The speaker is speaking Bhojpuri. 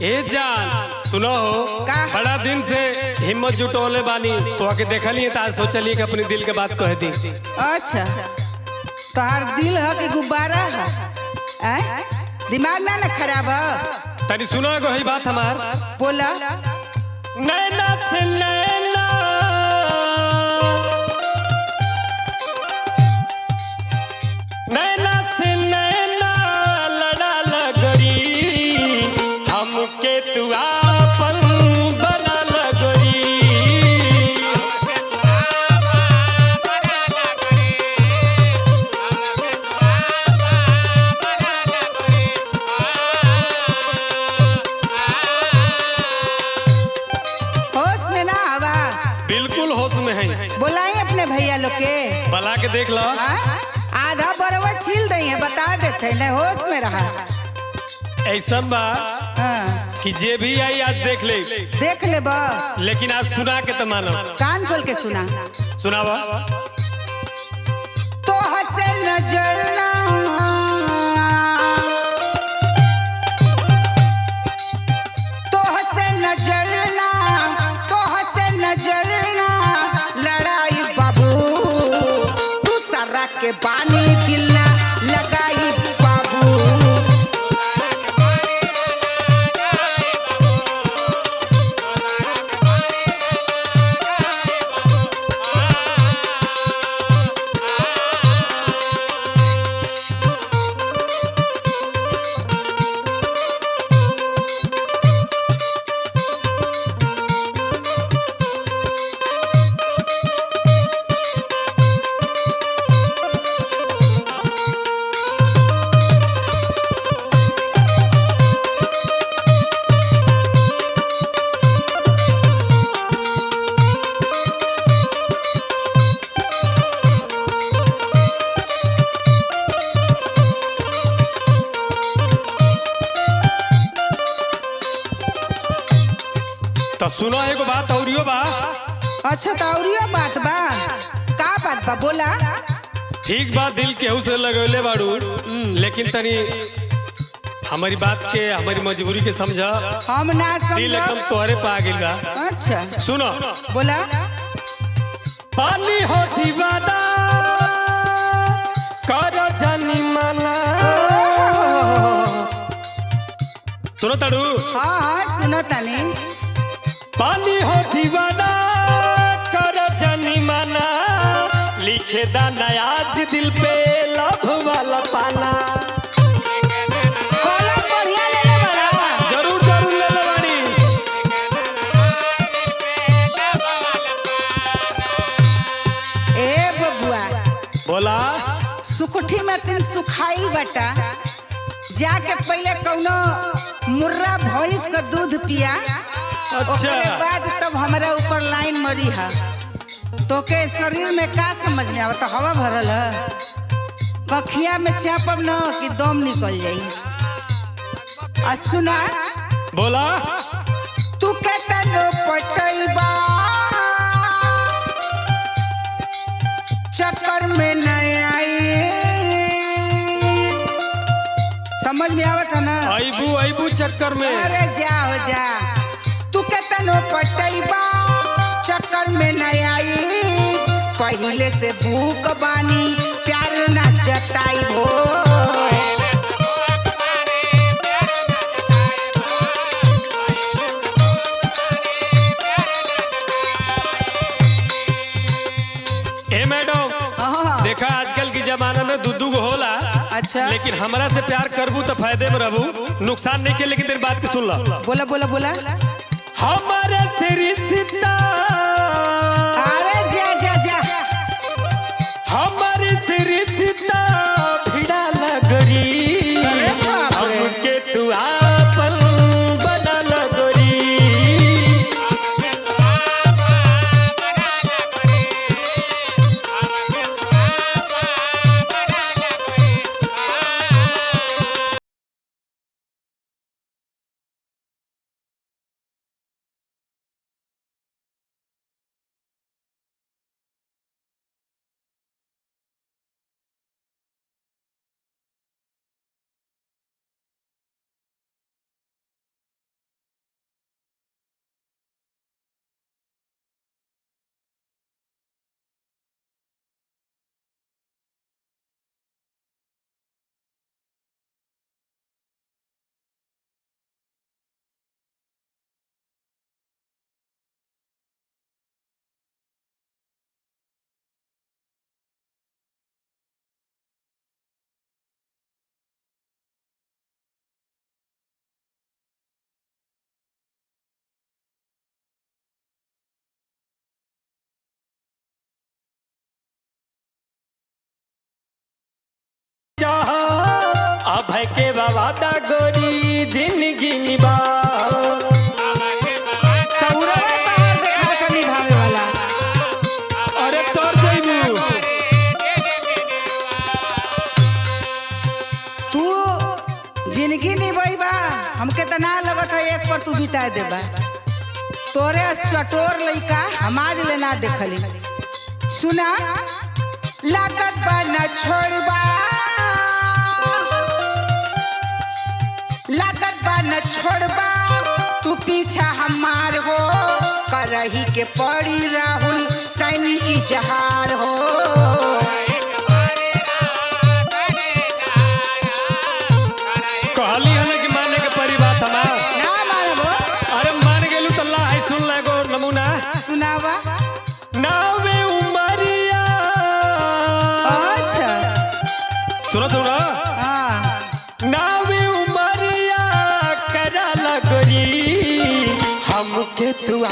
ए जान सुनो हो का? बड़ा दिन से हिम्मत जुटोले बानी तो आके देखलिए तो आज सोचलिए कि अपने दिल के बात कह दी। अच्छा तार दिल है कि गुब्बारा है? दिमाग ना खराब है? तनी सुनो एगो ही बात हमार बोला। नैना से नैना नैना से नैना लड़ा लगरी हमके तू आपन बना लगरी। होश में ना आवा? बिल्कुल होश में है। बुलाई अपने भैया लोग के। बला के देख लो। हाँ? आधा बरवा छील दई है, बता देते न होश में रहा। ऐसा बा हाँ। कि जे भी आई आज देख ले, देख ले बा, लेकिन आज सुना के तो मानो। कान खोल के सुना। सुनावा। तो हसे नजरना तो हसे नजरना तो हसे नजरना लड़ाई बाबू तू सरा के बानी दिल ना लगाई बाबू। तो सुनो एगो बात औरियो बा। अच्छा तो औरियो बात बा? का बात बा बोला। ठीक बा दिल केहू से लगौले बाड़ू, लेकिन तनी हमारी बात के हमारी मजबूरी के समझा। हम ना दिल एकदम समझ। तोहरे पे आ गइल बा। अच्छा सुनो। बोला। पानी हो दीवाना कर जानी माना। सुनो तड़ू। हाँ हाँ सुनो तनी। पानी हो दीवाना कर जानी माना लिखे दाना आज दिल पे लभ वाला पाना। कॉलम बढ़िया ले ले बड़ा। जरूर जरूर ले लो बाड़ी। ए बबुआ बोला। सुकुठी में तीन सुखाई बटा, जाके पहले कौनो मुर्रा भैंस का दूध पिया। अच्छा। ओकरे बाद तब हमारा ऊपर लाइन मरी है। तो के शरीर में का समझ में आवता? हवा भरल है कखिया में चापब न कि दम निकल जाई। आ सुना। बोला। तू के तनो पटैबा चक्कर में नहीं आई। समझ में आवत है ना? आईबू आईबू चक्कर में। अरे जा हो जा। तू के तनो पटैबा चक्कर में नहीं आई। पहले से भूख बानी प्यार ना जताई हो। ए मैडम हाँ। देखा आजकल की जमाना में दूधू को होला। अच्छा। लेकिन हमरा से प्यार करबू तो फायदे में रहबू, नुकसान नहीं के। लेकिन तेरी बात के सुन ला। बोला बोला बोला। हमारे से रिश्ता अरे जा जा जा। हमारे से रिश्ता भिड़ा लगरी अरे बाप रे। हमके तू आ अभय के बाबा दा गोरी जिंदगी निभा सौरवा तोहर देखा के निभावे वाला। अरे तोर जइबू तू जिंदगी निभाइबा हमके त ना लगत है एक पर तू बिता देबा। तोरे चटोर लइका हम आज ले ना देखली। सुना लागत बा न छोड़बा, लागत बा न छोड़बा, तू पीछा हमार हो करही के पड़ी राहुल सैनी इजहार हो। कहली है ना कि माने के परी बात हमार ना मानबो। अरे मान गेलू त ला है सुन ले गो नमूना सुनावा। नावे उमरिया अच्छा सुनो तो ना हाँ नावे उमरिया करा लगरी हमके तू